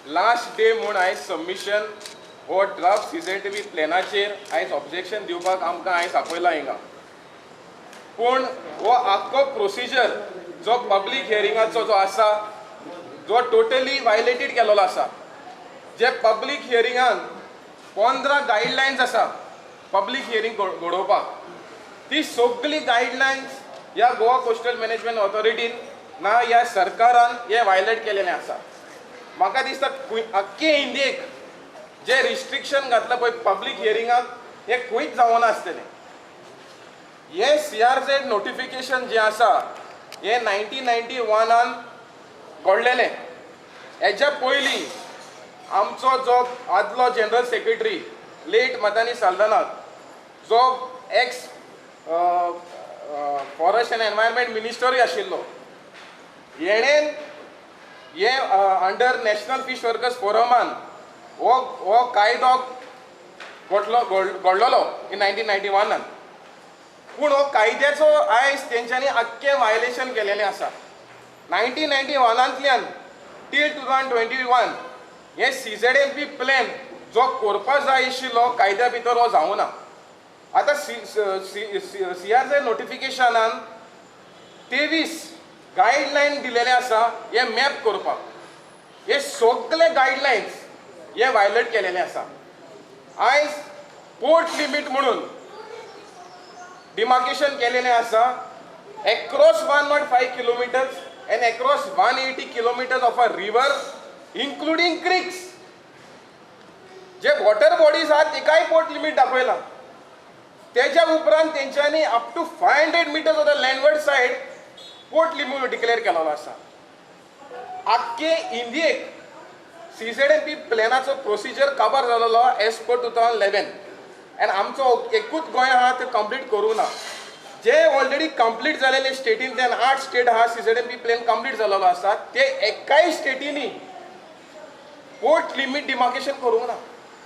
Last day म्हूण आयज submission हो ड्राफ्ट CZTV प्लॅनाचेर आयज ऑब्जेक्शन दिवपाक आमकां आयज आपयला हिंगा. पूण हो आख्खो प्रोसिजर जो पब्लीक हियरिंगाचो जो आसा जो टोटली वायलेटेड केलेलो आसा. जे पब्लीक हियरिंगान 15 गायडलायन्स आसा पब्लीक हियरिंग घडोवपाक. ती सगळी गायडलायन्स ह्या गोवा कोस्टल मॅनेजमेंट ऑथॉरिटीन ना ह्या सरकारान हे वायलेट केलेलें आसा. म्हाका दिसता आख्खे इंडियेक जे रिस्ट्रिक्शन घातला पळय पब्लीक हियरिंगाक हे खंयच जावना आसतलें. हे CRZ नोटिफिकेशन जे आसा हे 1991 घडलेलें. हेच्या पयलीं आमचो जो आदलो जनरल सेक्रेटरी लेट मदानी साल्दनाथ जो एक्स फॉरेस्ट एंड एनवायरमेंट मिनिस्टरूय आशिल्लो हेणेन हे अंडर नॅशनल फिश वर्कर्स फोरमान हो कायदो घडलोलो इन 1991. पूण हो कायद्याचो आयज तेंच्यांनी आख्खें वायलेशन केलेलें आसा. 1991तल्यान टील 2021 हे CZMP प्लॅन जो करपाक जाय आशिल्लो कायद्या भितर हो जावना. आतां CRZ नोटिफिकेशनान 23 गायडलायन दिलेले आसा हे मॅप करपाक. हे सगळे गायडलायन्स हे वायलेट केलेले आसा. आयज पोर्ट लिमीट म्हणून डिमार्केशन केलेलें आसा across 105 kilometres and across 180 kilometres of a river including creeks. जे वॉटर बॉडीज आहात तिकाय पोर्ट लिमीट दाखयला. तेच्या उपरांत तेंच्यांनी up to 500 metres of the landward side port limit declare केलेलो आसा. आख्खे इंडियेक CZMP प्लॅनाचो प्रोसिजर काबार जालोलो एज पर 2011 आनी आमचो एकूच गोंय आहा ते कंप्लीट करूं ना. जे ऑलरेडी कंप्लीट जालेले स्टेटींतल्यान 8 स्टेट आहा CZMP प्लॅन कंप्लीट जालोलो आसा ते एकाय स्टेटींनी पोर्ट लिमीट डिमार्केशन करूंक ना.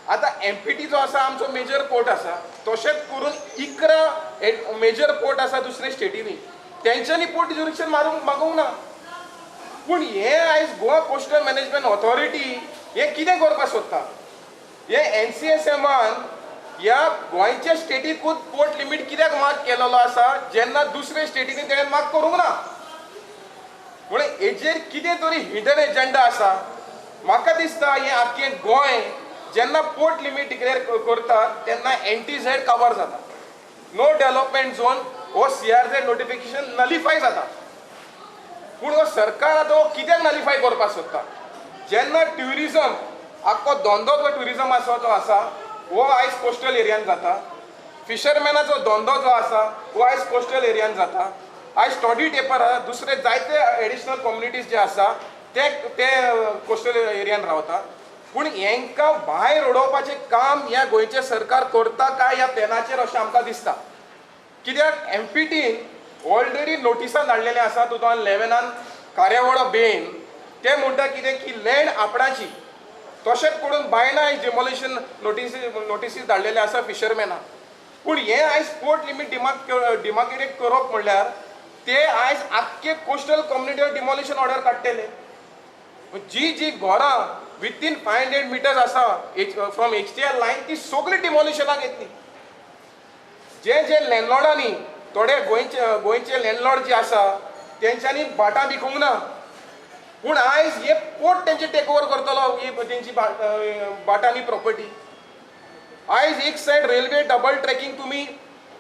आतां MPT जो आसा आमचो मेजर पोर्ट आसा तशेंच करून 11 मेजर पोर्ट आसा दुसरे स्टेटींनी तेंच्यांनी पोर्ट ज्युरिडिक्शन मागूंक ना. पूण हे आयज गोवा कोस्टल मॅनेजमेंट ऑथॉरिटी हे कितें करपाक सोदता. हे NCSMन ह्या गोंयच्या स्टेटीकूच पोर्ट लिमीट कित्याक मार्क केलेलो आसा जेन्ना दुसरे स्टेटींनी तेणें मार्क करूंक ना. म्हळ्यार हेजेर कितें तरी हिडन एजेंडा आसा. म्हाका दिसता हे आख्खें गोंय जेन्ना पोर्ट लिमीट डिक्लेअर करता तेन्ना NTZ कवर जाता. नो डेव्हलपमेंट झोन हो CRZ नोटिफिकेशन नलिफाय जाता. पूण हो सरकार आतां हो कित्याक नलिफाय करपाक सोदता. जेन्ना ट्युरिजम आख्खो धंदो जो ट्युरिजम जो आसा हो आयज कोस्टल एरियान जाता. फिशरमॅनाचो धंदो जो आसा हो आयज कोस्टल एरियान जाता. आयज स्टडी टेपर दुसरे जायते एडिशनल कम्युनिटीज जे आसा ते कोस्टल एरियान रावता. पूण हेंकां भायर उडोवपाचें काम ह्या गोंयचें सरकार करता काय ह्या प्लॅनाचेर अशें आमकां दिसता. कित्याक MPTन ऑलरेडी नोटिसां धाडलेलें आसा 2011 कार्यावळो बेन. ते म्हणटा कितें की लँड आपणाची तशेंच करून बायनाय डिमोलिशन नोटिसीस धाडलेले आसा फिशरमॅनाक. पूण हे आयज पोर्ट लिमीट डिमार्केटेड करप म्हणल्यार ते आयज आख्खे कोस्टल कम्युनिटीवर डिमोलिशन ऑर्डर काडटले. जी घरां विथीन 500 मिटर्स आसा फ्रॉम HTL लायन ती सगळी डिमोलिशनाक येतली. जे लँडलॉर्डांनी थोडे गोंयचे लँडलॉर्ड जे आसा तेंच्यांनी भाटां विकूंक ना. पूण आयज हे पोर्ट तेंचे टेक ओवर करतलो ही तेंची भाटांनी प्रॉपर्टी. आयज एक सायड रेल्वे डबल ट्रॅकिंग तुमी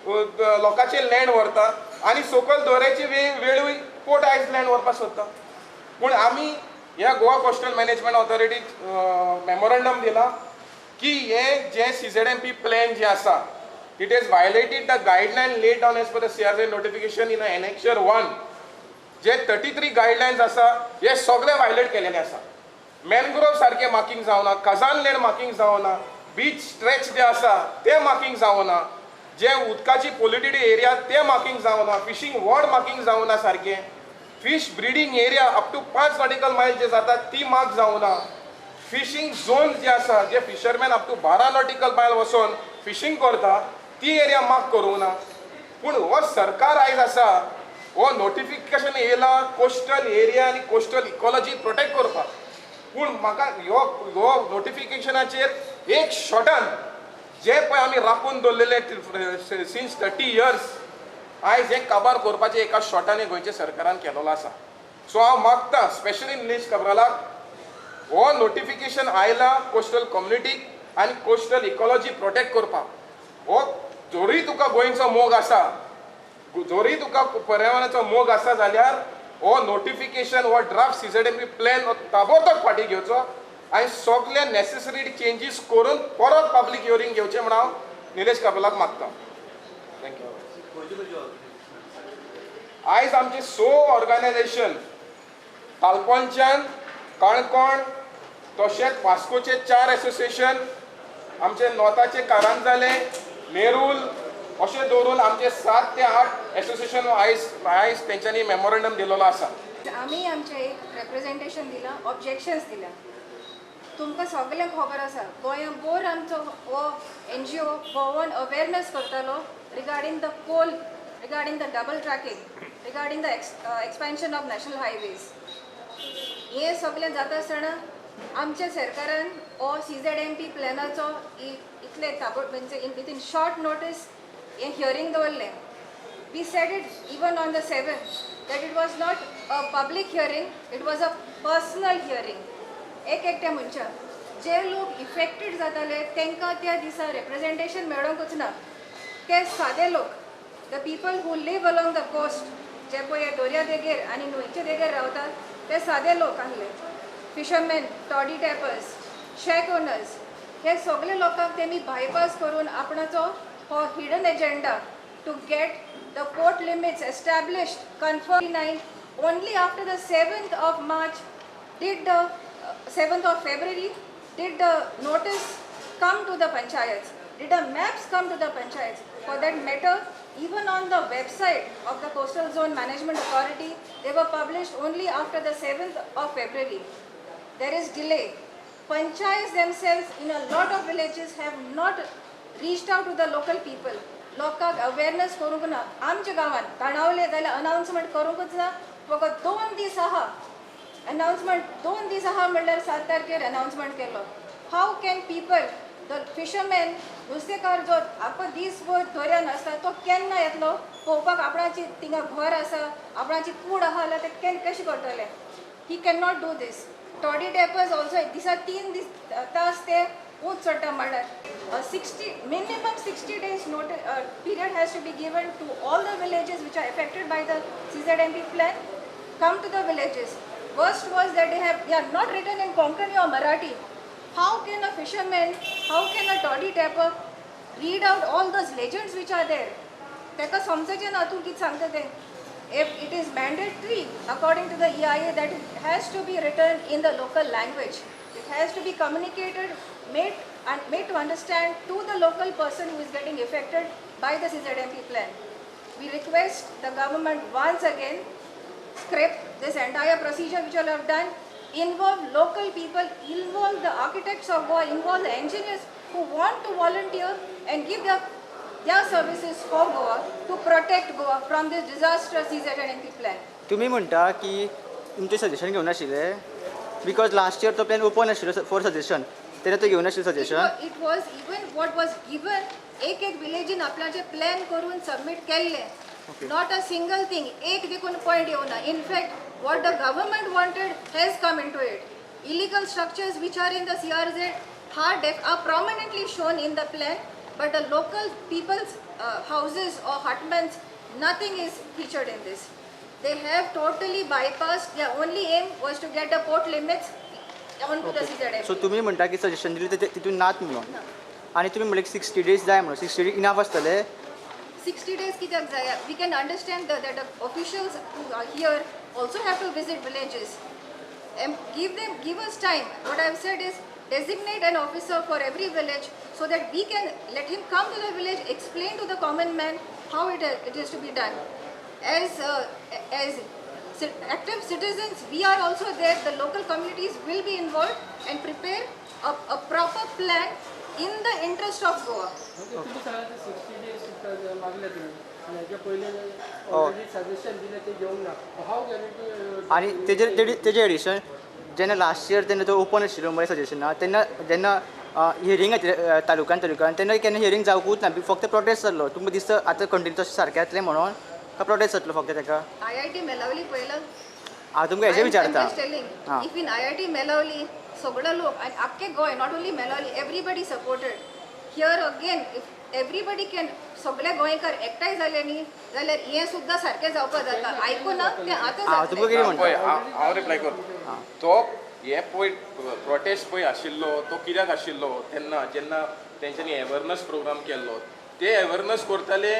लोकांचे लँड व्हरता आनी सकयल दर्याची वेळूय पोर्ट आयज लँड व्हरपाक सोदता. पूण आमी ह्या गोवा कोस्टल मॅनेजमेंट ऑथॉरिटीक मेमोरंडम दिला की हे जे CZMP प्लॅन जे आसा it is violated the guideline laid down as per the CRZ notification in Annexure 1. जे 33 गायडलायन्स आसा हे सगळे वायलेट केलेले आसा. मॅनग्रोव सारखे मार्किंग जावना, खजान लँड मार्किंग जावना, बीच स्ट्रेच जे आसा ते मार्किंग जावना, जे उदकाची पोल्युटेड एरिया ते मार्किंग जावना, फिशिंग वॉर्ड मार्किंग जावना सारखे, fish breeding area up to 5 nautical mile जे जाता ती मार्क जावना, फिशिंग झोन जे आसा जे फिशरमॅन अप टू 12 नॉटिकल माइल वचून फिशिंग करता ती एरिया मार्क करूंक ना. पूण हो सरकार आयज आसा हो नोटिफिकेशन येयला कोस्टल एरिया आनी कोस्टल इकॉलॉजी प्रोटेक्ट करपाक. पूण पूण म्हाका ह्यो नोटिफिकेशनाचेर एक शॉटान जे पळय आमी राखून दवरलेले सिन्स 30 इयर्स आयज हे काबार करपाचें एका शॉटान गोंयच्या सरकारान केलेलो आसा. सो हांव मागता स्पेशली निलेश काब्रालाक हो नोटिफिकेशन आयला कोस्टल कम्युनिटीक आनी कोस्टल इकॉलॉजी प्रोटेक्ट करपाक. हो जोरी तुका गोंयचो मोग आसा, जोरी तुका पर्यावरणाचो मोग आसा जाल्यार हो नोटिफिकेशन हो ड्राफ्ट CZMP प्लॅन ताबडतोब फाटी घेवचो आनी सगळे नेसेसरी चेंजीस करून परत पब्लीक हियरींग घेवचें म्हण हांव निलेश काब्रालाक मागता. थँक्यू. आयज आमचे 6 ऑर्गनायजेशन तालपोलच्यान काणकोण तशेंच वास्कोचे 4 एसोसिएशन, आमचे नॉर्थाचे कारांजाले, नेरूल अशें दवरून आमचे 7 ते 8 एसोसिएशन आयज तेंच्यांनी मेमोरंडम दिलेलो आसा. आमी आमचे एक रिप्रेजेंटेशन दिलां, ऑब्जेक्शन्स दिल्या. तुमकां सगळ्यांक खबर आसा गोंयभर आमचो हो NGO गोवन अवेरनेस करतालो regarding the coal, regarding the double tracking, regarding the expansion of national highways. हे सगळें जाता आसतना आमच्या सरकारान हो CZMP प्लॅनाचो इतले म्हणजे विथीन शॉर्ट नोटीस हे हियरींग दवरलें. We said it even on the 7th that it was not a public hearing, it was a personal hearing. एकट्या मनशां जे लोक इफेक्टेड जाताले तांकां त्या दिसा रिप्रेजेंटेशन मेळोंकूच ना. ते सादे लोक, the people who live along the coast, जे पळय दर्या देगेर आनी न्हंयचे देगेर रावतात, ते सादे लोक आहले. Fisherman, toddy tappers, shack owners, हे सगळे लोकांक तेमी बायपास करून आपणाचो हो hidden agenda to get the port limits established confirmed 9 only after the 7th of March did the 7th of February did the notice come to the panchayats, did the maps come to the panchayats. For that matter, even on the website of the Coastal Zone Management Authority, they were published only after the 7th of February. There is delay. Panchayats themselves in a lot of villages have not reached out to the local people. लोकांक awareness करूंक ना. आमच्या गांवांत काणावले जाल्यार announcement करूंकच ना. फकत 2 दीस आहा announcement, 2 दीस आहा म्हणल्यार 7 तारखेर अनाउन्समेंट केलो. How can people, the fisherman, नुस्तेकार जो आख्खो दीसभर दर्यान आसता तो केन्ना येतलो पळोवपाक आपणाची थिंगा घर आसा, आपणाची कूड आहा जाल्यार ते कशें करतले? He can not do these. Toddy tapers also दिसा 3 तास ते उंच चडटा म्हणल्यार minimum 60 days notice period has to be given to all the villages which are affected by the CZMP plan. Come to the villages. Worst was that they are not written in Konkani or Marathi. How can a fisherman, how can a toddy tapper read out all those legends which are there? Teka samjache na tu kit sangta te. If it is mandatory according to the EIA that it has to be written in the local language, it has to be communicated, made to understand to the local person who is getting affected by the CZMP plan. We request the government once again scrap this entire procedure which you have done, involve local people, involve the architects of Goa, involve the engineers who want to volunteer and give their services for Goa to protect Goa from this disastrous CZMP plan. तुम्ही म्हणता की तुमचे suggestion घेवन आशिल्ले because last year तो plan open आशिल्लो for suggestion, तेन्ना तो घेवन आशिल्लो suggestion. It was even what was given, एक विलेजीन आपल्याचे प्लॅन करून सबमिट केल्ले. Not a single thing, एक देखून पॉइंट येवना. In fact, what the government wanted has come into it. Illegal structures which are in the CRZ are prominently shown in the plan, but the local people's houses or hutments, nothing is featured in this. They have totally bypassed. Their only aim was to get the port limits onto the CZMP. So तुम्ही म्हणटा की suggestion दिले तितून नात म्हणून, आणि तुम्ही म्हणले 60 days जाय म्हणून. 60 days इनाफ आसतले? 60 days कित्याक जाय? We can understand that the officials who are here also have to visit villages and give us time. What I have said is designate an officer for every village so that we can let him come to the village, explain to the common man how it is to be done. As active citizens, we are also there. The local communities will be involved and prepare a proper plan in the interest of Goa. आणि तेजे addition जेन्ना last year तेन्ना तो open आशिल्लो मरे सजेशना तेन्ना जेन्ना hearing तालुक्यान तेन्ना केन्ना हियरींग जावंकूच ना फक्त प्रोटेस्ट जाल्लो तुमकां दिसता आतां कंटिन्यू तशें सारकें जातलें म्हणून काय प्रोटेस्ट जातलो फक्त ताका IIT मेलावली पयलं हांव तुमकां हेजें विचारता हां इफ इन IIT मेलावली सगळे लोक आनी आख्खे गोंय नॉट ओन्ली मेलावली everybody supported here again if everybody can सगळे गोंयकार एकठांय जाले न्ही जाल्यार हें सुद्दां सारकें जावपाक जाता आयकुना तें आतां हांव तुमकां कितें म्हणटा पळय हांव रिप्लाय करतां तो हे पळय प्रोटेस्ट पळय आशिल्लो तो कित्याक आशिल्लो तेन्ना जेन्ना तेंच्यांनी अवेरनस प्रोग्राम केल्लो ते अवेरनस करताले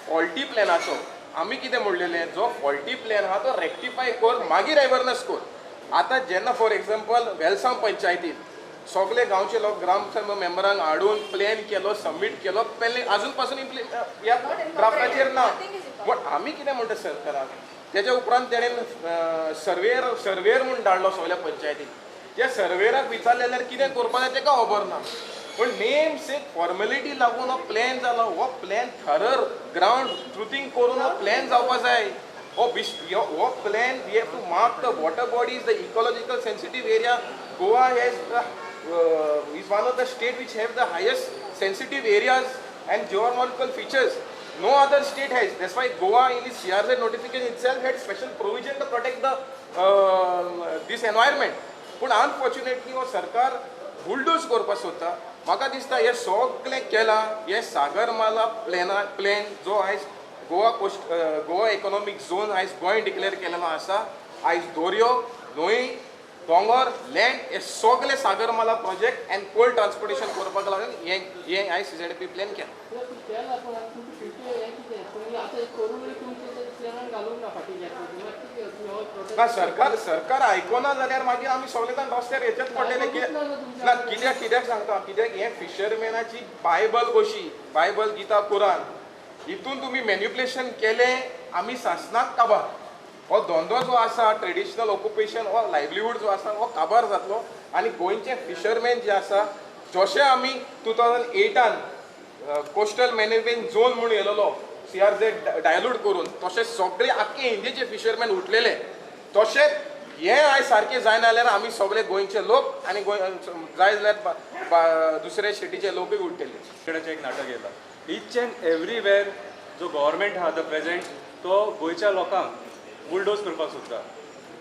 फॉल्टी प्लॅनाचो आमी कितें म्हणलेलें जो फॉल्टी प्लॅन आहा तो रेक्टिफाय कर मागीर अवेरनस कर आतां जेन्ना फॉर एग्जाम्पल वेलसांव पंचायतीन सगळे गांवचे लोक ग्राम मेंबरांक हाडून प्लॅन केलो सबमीट केलो पयलीं आजून पासून ह्या ड्राफ्टाचेर ना बट आमी कितें म्हणटा सरकाराक तेच्या उपरांत तेणेन सर्वेयर म्हूण धाडलो सगळ्या पंचायतीक त्या सर्वेराक विचारलें जाल्यार कितें करपा जाय तेका खबर ना पण नेम से फॉर्मेलिटी लागून हो प्लॅन जालो हो प्लॅन थरर ग्रावंड ट्रुथींग करून हो प्लॅन जावपा जाय हो plan we have to mark the water bodies the ecological sensitive area Goa has is one of the state which have the highest sensitive areas and geomorphological features. No other state has. That's why Goa in its CRZ notification itself had special provision to protect the this environment. But unfortunately, वो सरकार bulldoze करपाक सोदता. म्हाका दिसता हे सगळें केलां हे सागरमाला प्लॅन जो आयज गोवा इकॉनॉमिक झोन आयज गोंय डिक्लेअर केलेलो आसा आयज दर्यो न्हंय दोंगर लँड हे सगळे Sagarmala project end cold transportation करपाक लागून हे आयज CZP प्लॅन केला ना सरकार आयकोना जाल्यार मागीर आमी सगळे जाण रस्त्यार येचेच पडलेले कित्याक सांगता कित्याक हे फिशरमॅनाची बायबल कशी बायबल गीता कुरान हितून तुमी मॅन्युप्युलेशन केलें आमी सासनाक काबार हो धंदो जो आसा ट्रेडिशनल ऑक्युपेशन हो लायव्हलीहूड जो आसा हो काबार जातलो आनी गोंयचे फिशरमॅन जे आसा जशें आमी 2008 कोस्टल मॅनेजमेंट झोन म्हणून येयलेलो CRZ डायल्यूट करून तशें सगळे आख्खे इंडियेचे फिशरमॅन उठलेले तशेंच हें आयज सारकें जायना जाल्यार आमी सगळे गोंयचे लोक आनी जाय जाल्यार दुसरे स्टेटीचे लोकूय उठलेले एक नाटक येता इच एंड एवरीवेर जो गव्हर्मेंट आहा द प्रेझेंट तो गोंयच्या लोकांक बुलडोज करपाक सोदता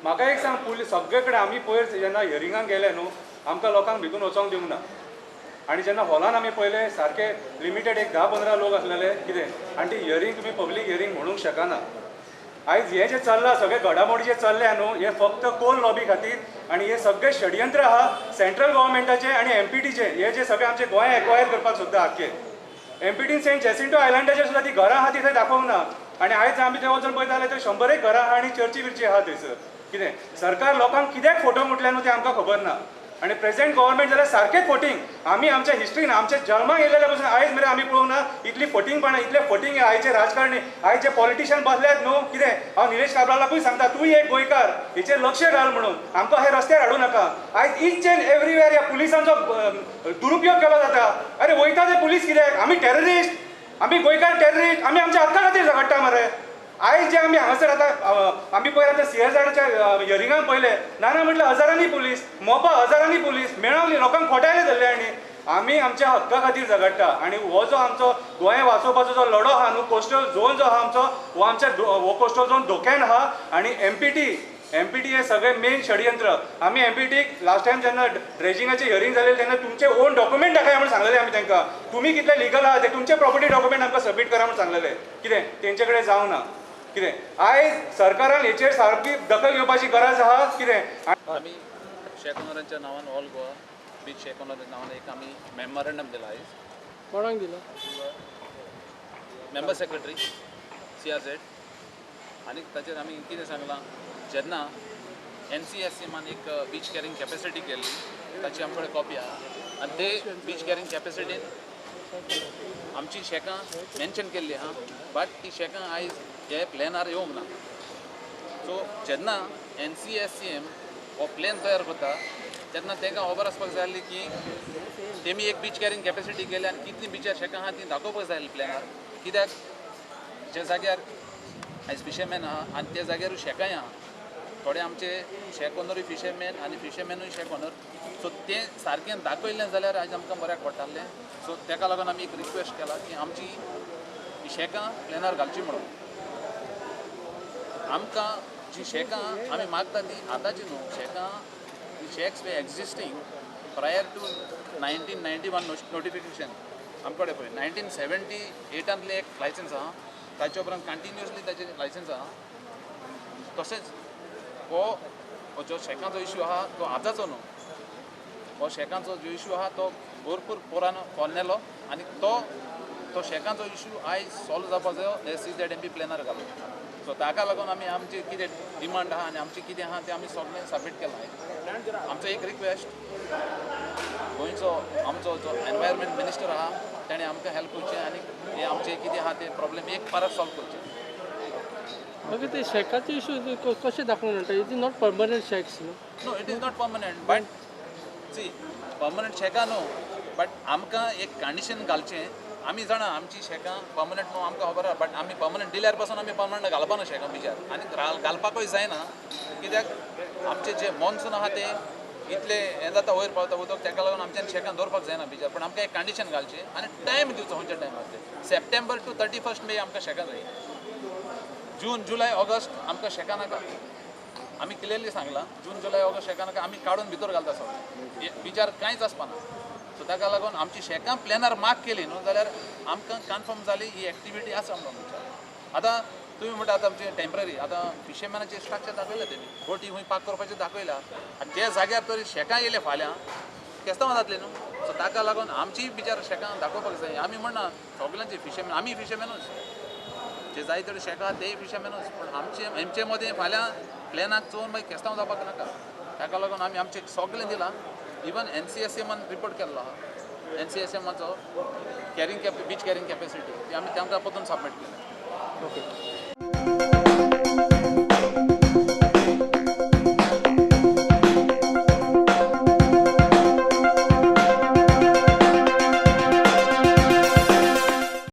म्हाका एक सांग पुलीस सगळे कडेन आमी पयर जेन्ना हियरिंगाक गेले न्हू आमकां लोकांक भितून वचोंक दिवंक ना आनी जेन्ना हॉलान आमी पयले सारके लिमिटेड एक 10-15 लोक आसलेले कितें आनी ती हियरींग तुमी पब्लीक हियरींग म्हणूंक शकना आयज हे जे चल्लां सगळे घडामोडी जे चल्ल्या न्हू हे फक्त कोल लॉबी खातीर आनी हे सगळे षडयंत्र आहा सेंट्रल गव्हर्मेंटाचे आनी MPTचे हे जे सगळे आमचे गोंय एक्वायर करपाक सोदता आख्खे MPTन सेंट जेसिंटो आयलंडाचेर सुद्दां ती घरां आहा ती थंय दाखोवंक ना आनी आयज आमी थंय वचून पळयता जाल्यार 100 घरां आहा आनी चर्ची बिर्ची आहा थंयसर कितें सरकार लोकांक कित्याक फोटो मुटल्या न्हू तें आमकां खबर ना आनी प्रेझेंट गव्हर्मेंट जाल्यार सारकें फोटींग आमी आमच्या हिस्ट्रीन आमच्या जल्माक येयलेल्या पासून आयज मेरेन आमी पळोवंक ना इतली फोटींगपणां इतले फोटींग आयचे राजकारणी आयज जे पॉलिटिशियन बसल्यात न्हू कितें हांव निलेश काब्रालाकूय सांगता तूंय एक गोंयकार हेचेर लक्ष घाल म्हणून आमकां हे रस्त्यार हाडूं नाका आयज इच एंड एवरीवेर ह्या पुलिसांचो दुरुपयोग केलो जाता अरे वयता ते पुलीस कित्याक आमी टेररिस्ट आमी गोंयकार टेररिस्ट आमी आमच्या हक्का खातीर झगडटा मरे आयज जे आमी हांगासर आतां आमी पयर आतां CRZच्या हियरिंगाक पयले ना म्हटलं हजारांनी पुलीस मोपा हजारांनी पुलीस मेळवली लोकांक खोटायले धरले आनी आमी आमच्या हक्का खातीर झगडटा आनी हो जो आमचो गोंय वाचोवपाचो जो लढो आहा न्हू कोस्टल झोन जो आहा आमचो हो आमच्या हो कोस्टल झोन धोक्यान आहा आनी MPT हे सगळे मेन षडयंत्र आमी MPTक लास्ट टायम जेन्ना ड्रेजिंगाचे हियरिंग जालें तेन्ना तुमचे ओन डॉक्युमेंट दाखया म्हणून सांगलेले आमी तांकां तुमी कितले लिगल आहा ते तुमचे प्रॉपर्टी डॉक्युमेंट आमकां सबमीट करा म्हणून सांगलेले कितें तेंचे कडेन जावं ना कितें आयज सरकारान हेचेर सारकी दखल घेवपाची गरज आहा कितें आमी शेख ओनरांच्या नांवान ऑल गोवा बीच शेख ओनरांच्या नांवान एक आमी मेमोरंडम दिला आयज कोणाक दिला मेंबर सेक्रेटरी CRZ आनी ताचेर आमी कितें सांगलां जेन्ना NCSCमान एक बीच कॅरींग कॅपेसिटी केल्ली ताची आमचे कडेन कॉपी आहा आनी ते बीच कॅरींग कॅपेसिटीन आमची शेकां मेन्शन केल्ली आहा बट ती शेकां आयज हे प्लॅनार येवंक ना सो जेन्ना NCSCM हो प्लॅन तयार करता तेन्ना तांकां खबर आसपाक जाय आसली की तेमी एक बीच कॅरींग कॅपेसिटी केली आनी कितली बिचार शेकां आहा ती दाखोवपाक जाय आसली प्लॅनार कित्याक ज्या जाग्यार आयज फिशरमॅन आहा आनी त्या जाग्यारूच शेकांय आहा थोडे आमचे शेक ओनरूय फिशरमॅन आनी फिशरमॅनूय शेक ओनर सो तें सारकें दाखयलें जाल्यार आयज आमकां बऱ्याक पडटालें सो तेका लागून आमी एक रिक्वेस्ट केला की आमची ही शेकां प्लॅनार घालची म्हणून आमकां जी शेकां आमी मागता ती आतांची न्हू शेकां शेक्स वे एक्झिस्टींग प्रायर टू 1991 नोटिफिकेशन आमचे कडेन पळय 1978 एक लायसन्स आहा ताचे उपरांत कंटिन्युअसली ताचें लायसन्स आहा तशेंच हो जो शेकांचो इश्यू आहा तो आतांचो न्हू हो शेकांचो जो इश्यू आहा तो भरपूर पोरनेलो आनी तो शेकांचो इश्यू आयज सॉल्व जावपा जायो हे CZMP प्लॅनार घालून सो ताका लागून आमी आमची कितें डिमांड आहा आनी आमची कितें आहा तें आमी सगळें सबमीट केलां आमचो एक रिक्वेस्ट गोंयचो आमचो जो एनवायरमेंट मिनिस्टर आहा ताणें आमकां हेल्प करचें आनी हे आमचे कितें आहा ते प्रॉब्लेम एक परत सॉल्व करचे मागीर ते शेकाचे इशू कशें दाखोवन म्हणटा it is not permanent shacks न्हू no it is not permanent but see permanent शेकां न्हू बट आमकां एक कंडिशन घालचें आमी जाणा आमची शेकां परमनंट न्हू आमकां खबर आहा बट आमी परमनंट दिल्यार पासून आमी परमनंट घालपाना शेकां बिचार आनी घालपाकूय जायना कित्याक आमचे जे मॉन्सून आहा ते इतले हें जाता वयर पावता उदक ताका लागून आमच्यान शेकां दवरपाक जायना बिचार पण आमकां एक कंडिशन घालचें आनी टायम दिवचो खंयच्या टायमार ते सप्टेंबर टू 31 मे आमकां शेकां जाय जून जुलय ऑगस्ट आमकां शेकां नाका आमी क्लियरली सांगलां जून जुलय ऑगस्ट शेकां नाका आमी काडून भितर घालता सगळें बिचार कांयच आसपाना सो ताका लागून आमची शेकां प्लॅनार मार्क केली न्हू जाल्यार आमकां कन्फर्म जाली ही एक्टिविटी आसा म्हणून विचार आतां तुमी म्हणटा आतां आमचे टेम्पररी आतां फिशरमॅनाचें स्ट्रक्चर दाखयलें तेमी बोटी खंय पार्क करपाचें दाखयलां आनी त्या जाग्यार तरी शेकां येयले फाल्यां केस्तांव जातलें न्हू सो ताका लागून आमचीय बिचार शेकां दाखोवपाक जाय आमी म्हणना सगळ्यांचे फिशरमॅन आमी फिशरमॅनूच जे जाय तरी शेकां तेय फिशरमॅनूच पूण आमचे मदें फाल्यां प्लॅनाक चोवन मागीर केस्तांव जावपाक नाका ताका लागून आमी आमचें सगळें दिलां इवन NCSMन रिपोर्ट केल्लो आहा NCSMचो बीच कॅरींग कॅपेसिटी ती आमी तांकां परतून सबमीट केल्या ओके